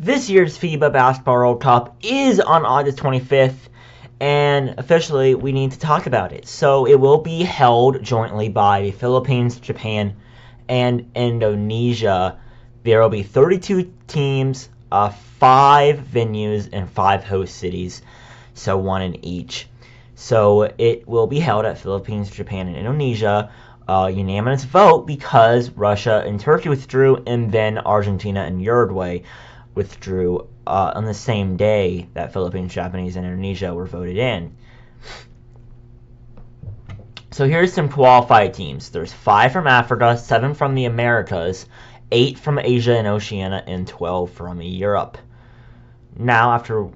This year's FIBA Basketball World Cup is on August 25th, and officially we need to talk about it. So it will be held jointly by the Philippines, Japan, and Indonesia. There will be 32 teams, 5 venues, and 5 host cities, so 1 in each. So it will be held at Philippines, Japan, and Indonesia. Unanimous vote because Russia and Turkey withdrew, and then Argentina and Uruguay withdrew on the same day that Philippines, Japanese, and Indonesia were voted in. So here's some qualified teams. There's 5 from Africa, 7 from the Americas, 8 from Asia and Oceania, and 12 from Europe. Now, after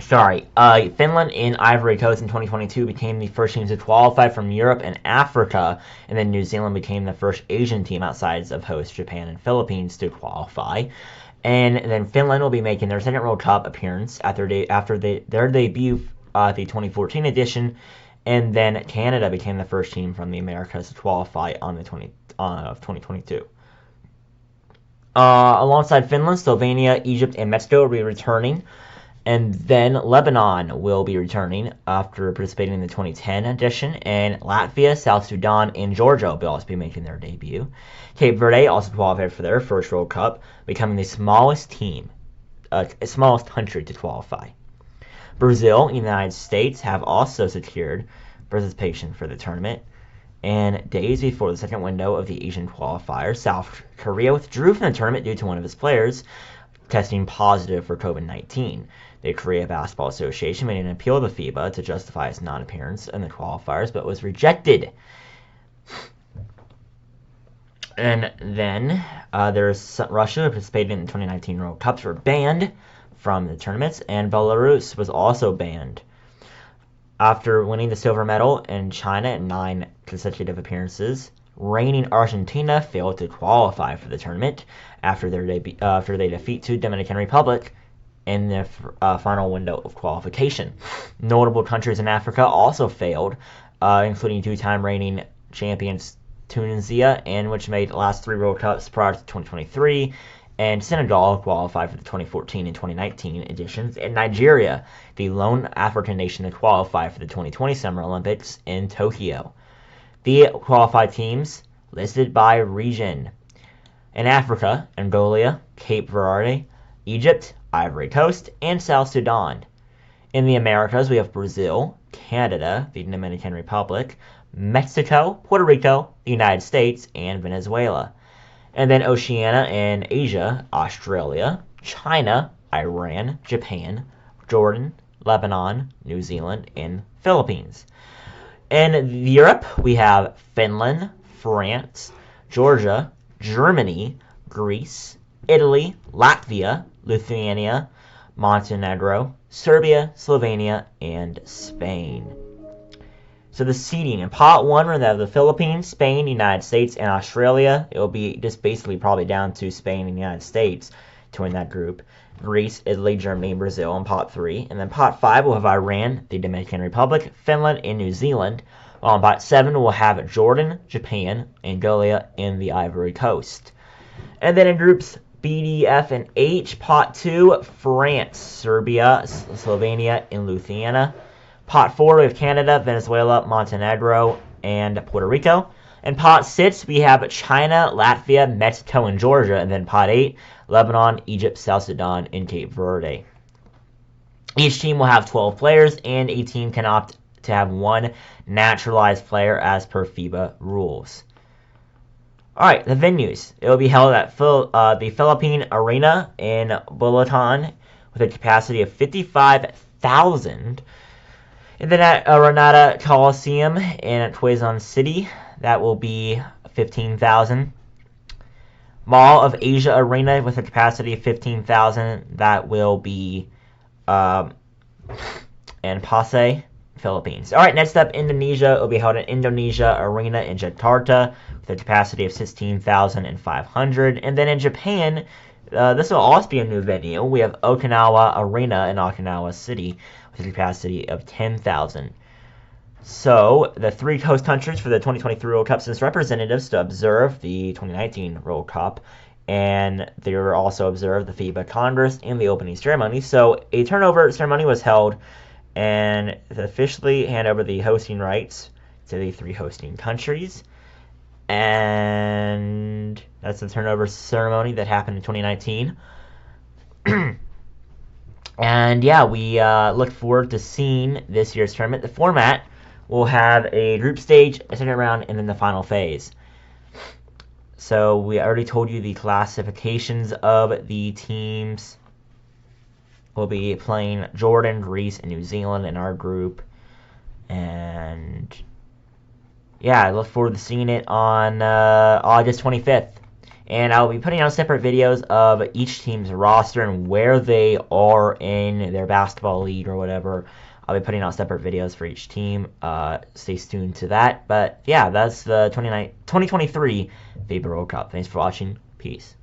Finland and Ivory Coast in 2022 became the first teams to qualify from Europe and Africa, and then New Zealand became the first Asian team outside of host Japan and Philippines to qualify. And then Finland will be making their second World Cup appearance after their debut at the 2014 edition, and then Canada became the first team from the Americas to qualify on the 2022. Alongside Finland, Slovenia, Egypt, and Mexico will be returning. And then Lebanon will be returning after participating in the 2010 edition. And Latvia, South Sudan, and Georgia will also be making their debut. Cape Verde also qualified for their first World Cup, becoming the smallest country to qualify. Brazil and the United States have also secured participation for the tournament. And days before the second window of the Asian qualifiers, South Korea withdrew from the tournament due to one of its players testing positive for COVID-19. The Korea Basketball Association made an appeal to FIBA to justify its non-appearance in the qualifiers, but was rejected. And then there's Russia, who participated in the 2019 World Cups, were banned from the tournaments, and Belarus was also banned. After winning the silver medal in China in 9 consecutive appearances, reigning Argentina failed to qualify for the tournament after they defeat to Dominican Republic in the final window of qualification. Notable countries in Africa also failed, including 2-time reigning champions Tunisia, and which made the last 3 World Cups prior to 2023, and Senegal qualified for the 2014 and 2019 editions, and Nigeria, the lone African nation to qualify for the 2020 Summer Olympics in Tokyo. The qualified teams listed by region. In Africa, Angola, Cape Verde, Egypt, Ivory Coast, and South Sudan. In the Americas, we have Brazil, Canada, the Dominican Republic, Mexico, Puerto Rico, the United States, and Venezuela. And then Oceania and Asia, Australia, China, Iran, Japan, Jordan, Lebanon, New Zealand, and Philippines. In Europe, we have Finland, France, Georgia, Germany, Greece, Italy, Latvia, Lithuania, Montenegro, Serbia, Slovenia, and Spain. So the seeding in Pot 1, we have the Philippines, Spain, United States, and Australia. It will be just basically probably down to Spain and the United States to win that group. Greece, Italy, Germany, and Brazil in Pot 3. And then Pot 5 will have Iran, the Dominican Republic, Finland, and New Zealand. While in Pot 7 we'll have Jordan, Japan, Angola, and the Ivory Coast. And then in groups B, D, F, and H, Pot 2, France, Serbia, Slovenia, and Lithuania. Pot 4, we have Canada, Venezuela, Montenegro, and Puerto Rico. In Pot 6, we have China, Latvia, Mexico, and Georgia. And then Pot 8, Lebanon, Egypt, South Sudan, and Cape Verde. Each team will have 12 players, and a team can opt to have 1 naturalized player as per FIBA rules. Alright, the venues. It will be held at the Philippine Arena in Bulacan with a capacity of 55,000. And then at Renata Coliseum in Quezon City, that will be 15,000. Mall of Asia Arena with a capacity of 15,000, that will be in Pasay, Philippines. Alright, next up, Indonesia. It will be held at Indonesia Arena in Jakarta with a capacity of 16,500. And then in Japan, this will also be a new venue. We have Okinawa Arena in Okinawa City with a capacity of 10,000. So, the 3 host countries for the 2023 World Cup sent representatives to observe the 2019 World Cup and they were also observed the FIBA Congress and the opening ceremony. So a turnover ceremony was held, and to officially hand over the hosting rights to the 3 hosting countries. And that's the turnover ceremony that happened in 2019. And yeah, we look forward to seeing this year's tournament. The format will have a group stage, a second round, and then the final phase. So we already told you the classifications of the teams. We'll be playing Jordan, Greece, and New Zealand in our group. And yeah, I look forward to seeing it on August 25th. And I'll be putting out separate videos of each team's roster and where they are in their basketball league or whatever. I'll be putting out separate videos for each team. Stay tuned to that. But yeah, that's the 2023 FIBA World Cup. Thanks for watching. Peace.